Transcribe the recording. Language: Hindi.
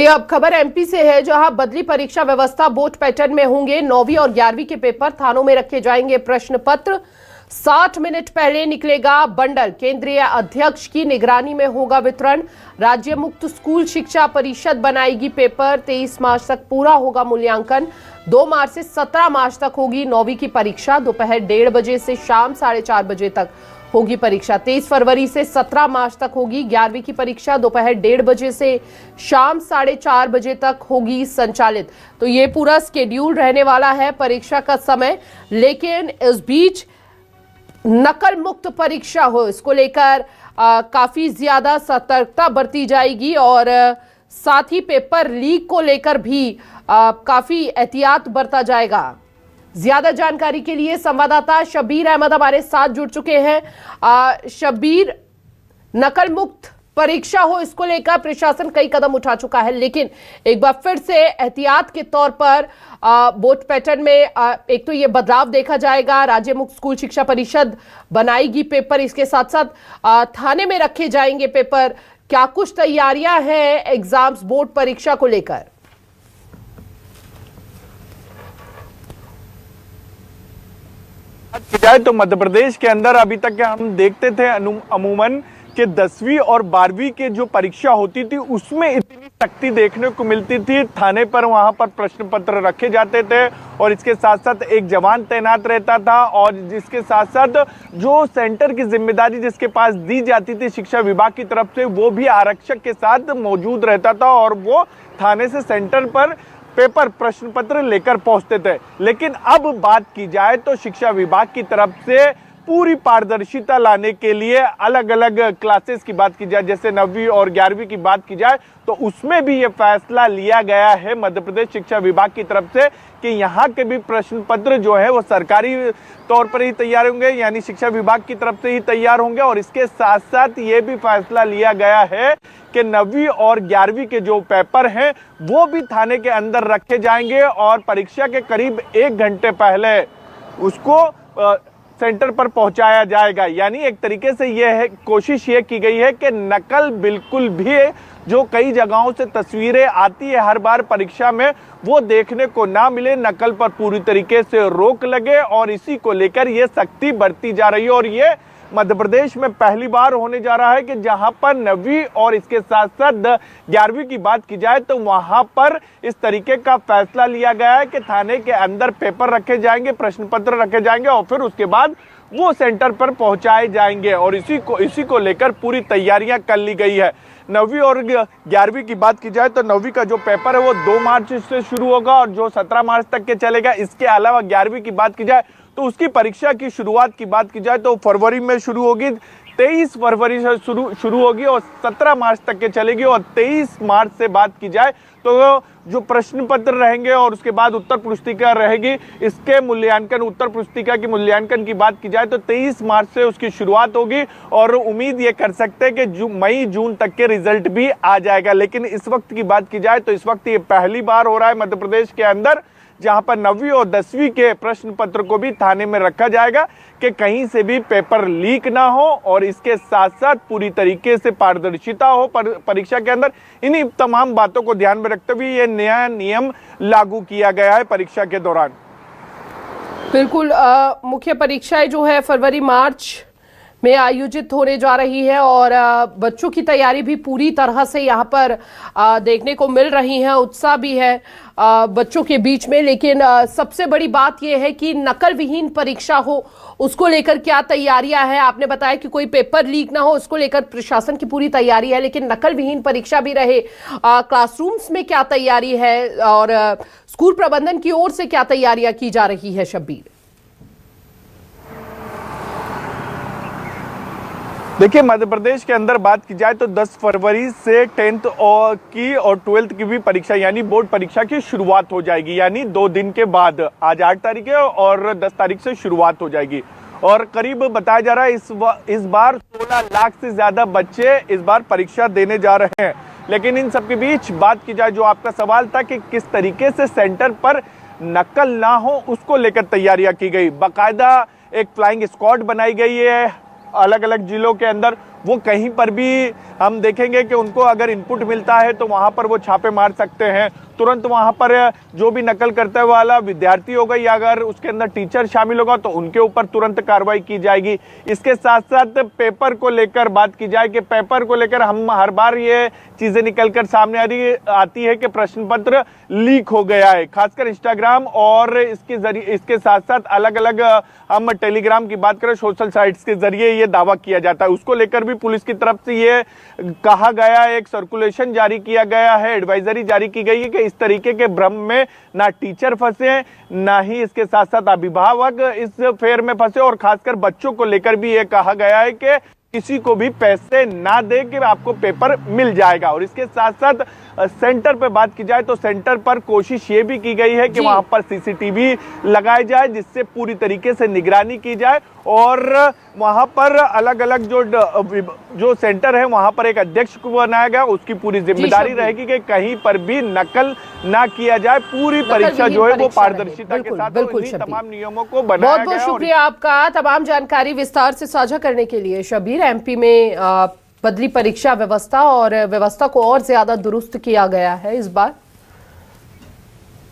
ये अब खबर एमपी से है, जहां बदली परीक्षा व्यवस्था बोर्ड पैटर्न में होंगे। 9वीं और 11वीं के पेपर थानों में रखे जाएंगे प्रश्न पत्र। 60 मिनट पहले निकलेगा बंडल। केंद्रीय अध्यक्ष की निगरानी में होगा वितरण। राज्य मुक्त स्कूल शिक्षा परिषद बनाएगी पेपर। 23 मार्च तक पूरा होगा मूल्यांकन। 2 मार्च से 17 मार्च तक होगी 9वीं की परीक्षा। दोपहर 1:30 बजे से शाम 4:30 बजे तक होगी परीक्षा। 23 फरवरी से 17 मार्च तक होगी 11वीं की परीक्षा। दोपहर 1:30 बजे से शाम 4:30 बजे तक होगी संचालित। तो ये पूरा स्केड्यूल रहने वाला है परीक्षा का समय। लेकिन इस बीच नकल मुक्त परीक्षा हो, इसको लेकर काफी ज्यादा सतर्कता बरती जाएगी और साथ ही पेपर लीक को लेकर भी काफी एहतियात बरता जाएगा। ज्यादा जानकारी के लिए संवाददाता शब्बीर अहमद हमारे साथ जुड़ चुके हैं। शब्बीर, नकल मुक्त परीक्षा हो, इसको लेकर प्रशासन कई कदम उठा चुका है, लेकिन एक बार फिर से एहतियात के तौर पर बोर्ड पैटर्न में एक तो ये बदलाव देखा जाएगा। राज्य मुक्त स्कूल शिक्षा परिषद बनाएगी पेपर, इसके साथ साथ थाने में रखे जाएंगे पेपर। क्या कुछ तैयारियां हैं एग्जाम्स बोर्ड परीक्षा को लेकर? बात की जाए तो मध्य प्रदेश के अंदर अभी तक हम देखते थे अमूमन कि 10वीं और 12वीं के जो परीक्षा होती थी उसमें इतनी सख्ती देखने को मिलती थी। थाने पर वहां पर प्रश्न पत्र रखे जाते थे और इसके साथ साथ एक जवान तैनात रहता था और जिसके साथ साथ जो सेंटर की जिम्मेदारी जिसके पास दी जाती थी शिक्षा विभाग की तरफ से, वो भी आरक्षक के साथ मौजूद रहता था और वो थाने से सेंटर पर पेपर प्रश्न पत्र लेकर पहुंचते थे। लेकिन अब बात की जाए तो शिक्षा विभाग की तरफ से पूरी पारदर्शिता लाने के लिए अलग अलग क्लासेस की बात की जाए, जैसे 9वीं और 11वीं की बात की जाए तो उसमें भी ये फैसला लिया गया है मध्य प्रदेश शिक्षा विभाग की तरफ से कि यहाँ के भी प्रश्न पत्र जो है वो सरकारी तौर पर ही तैयार होंगे, यानी शिक्षा विभाग की तरफ से ही तैयार होंगे। और इसके साथ साथ ये भी फैसला लिया गया है कि 9वीं और 11वीं के जो पेपर हैं वो भी थाने के अंदर रखे जाएंगे और परीक्षा के करीब 1 घंटे पहले उसको सेंटर पर पहुंचाया जाएगा। यानी एक तरीके से यह है, कोशिश ये की गई है कि नकल बिल्कुल भी जो कई जगहों से तस्वीरें आती है हर बार परीक्षा में वो देखने को ना मिले, नकल पर पूरी तरीके से रोक लगे और इसी को लेकर यह सख्ती बरती जा रही है। और ये मध्य प्रदेश में पहली बार होने जा रहा है कि जहां पर 9वीं और इसके साथ साथ 11वीं की बात की जाए तो वहां पर इस तरीके का फैसला लिया गया है कि थाने के अंदर पेपर रखे जाएंगे, प्रश्न पत्र रखे जाएंगे और फिर उसके बाद वो सेंटर पर पहुंचाए जाएंगे और इसी को लेकर पूरी तैयारियां कर ली गई है। 9वीं और 11वीं की बात की जाए तो 9वीं का जो पेपर है वो 2 मार्च से शुरू होगा और जो 17 मार्च तक के चलेगा। इसके अलावा 11वीं की बात की जाए तो उसकी परीक्षा की शुरुआत की बात की जाए तो फरवरी में शुरू होगी, 23 फरवरी से शुरू होगी और 17 मार्च तक के चलेगी। और 23 मार्च से बात की जाए तो जो प्रश्न पत्र रहेंगे और उसके बाद उत्तर पुस्तिका रहेगी, इसके मूल्यांकन, उत्तर पुस्तिका की मूल्यांकन की बात की जाए तो 23 मार्च से उसकी शुरुआत होगी और उम्मीद ये कर सकते हैं कि मई जून तक के रिजल्ट भी आ जाएगा। लेकिन इस वक्त की बात की जाए तो इस वक्त ये पहली बार हो रहा है मध्य प्रदेश के अंदर जहां पर 9वीं और 10वीं के प्रश्न पत्र को भी थाने में रखा जाएगा कि कहीं से भी पेपर लीक ना हो और इसके साथ साथ पूरी तरीके से पारदर्शिता हो परीक्षा के अंदर। इन्हीं तमाम बातों को ध्यान में रखते हुए ये नया नियम लागू किया गया है परीक्षा के दौरान। बिल्कुल, मुख्य परीक्षाएं जो है फरवरी मार्च में आयोजित होने जा रही है और बच्चों की तैयारी भी पूरी तरह से यहाँ पर देखने को मिल रही है। उत्साह भी है बच्चों के बीच में। लेकिन सबसे बड़ी बात यह है कि नकल विहीन परीक्षा हो, उसको लेकर क्या तैयारियां हैं? आपने बताया कि कोई पेपर लीक ना हो, उसको लेकर प्रशासन की पूरी तैयारी है, लेकिन नकल विहीन परीक्षा भी रहे, क्लासरूम्स में क्या तैयारी है और स्कूल प्रबंधन की ओर से क्या तैयारियां की जा रही है? शब्बीर, देखिए मध्य प्रदेश के अंदर बात की जाए तो 10 फरवरी से 10th की और 12th की भी परीक्षा यानी बोर्ड परीक्षा की शुरुआत हो जाएगी। यानी 2 दिन के बाद, आज 8 तारीख है और 10 तारीख से शुरुआत हो जाएगी। और करीब बताया जा रहा है इस बार 16 लाख से ज्यादा बच्चे इस बार परीक्षा देने जा रहे हैं। लेकिन इन सबके बीच बात की जाए, जो आपका सवाल था कि किस तरीके से सेंटर पर नकल ना हो, उसको लेकर तैयारियां की गई। बाकायदा एक फ्लाइंग स्क्वाड बनाई गई है अलग अलग जिलों के अंदर वो कहीं पर भी हम देखेंगे कि उनको अगर इनपुट मिलता है तो वहां पर वो छापे मार सकते हैं। तुरंत वहां पर जो भी नकल करने वाला विद्यार्थी होगा या अगर उसके अंदर टीचर शामिल होगा तो उनके ऊपर तुरंत कार्रवाई की जाएगी। इसके साथ साथ पेपर को लेकर बात की जाए कि पेपर को लेकर हम हर बार ये चीजें निकलकर सामने आती है कि प्रश्न पत्र लीक हो गया है, खासकर इंस्टाग्राम और इसके साथ साथ अलग अलग हम टेलीग्राम की बात करें, सोशल साइट्स के जरिए ये दावा किया जाता है। उसको लेकर भी पुलिस की तरफ से ये कहा गया, एक सर्कुलेशन जारी किया गया है, एडवाइजरी जारी की गई है कि इस तरीके के भ्रम में ना टीचर फंसे, ना ही इसके साथ साथ अभिभावक इस फेर में फंसे। और खासकर बच्चों को लेकर भी ये कहा गया है कि किसी को भी पैसे ना दे कि आपको पेपर मिल जाएगा। और इसके साथ साथ सेंटर पे बात की जाए तो सेंटर पर कोशिश ये भी की गई है कि वहां पर सीसीटीवी लगाए जाए जिससे पूरी तरीके से निगरानी की जाए और वहां पर अलग अलग जो सेंटर है वहां पर एक अध्यक्ष को बनाया गया, उसकी पूरी जिम्मेदारी रहेगी कि कहीं पर भी नकल ना किया जाए। पूरी परीक्षा जो है वो पारदर्शिता के साथ इन्हीं तमाम नियमों को बनाया गया। बहुत बहुत शुक्रिया आपका तमाम जानकारी विस्तार से साझा करने के लिए शबीर। एमपी में बदली परीक्षा व्यवस्था और व्यवस्था को और ज्यादा दुरुस्त किया गया है इस बार।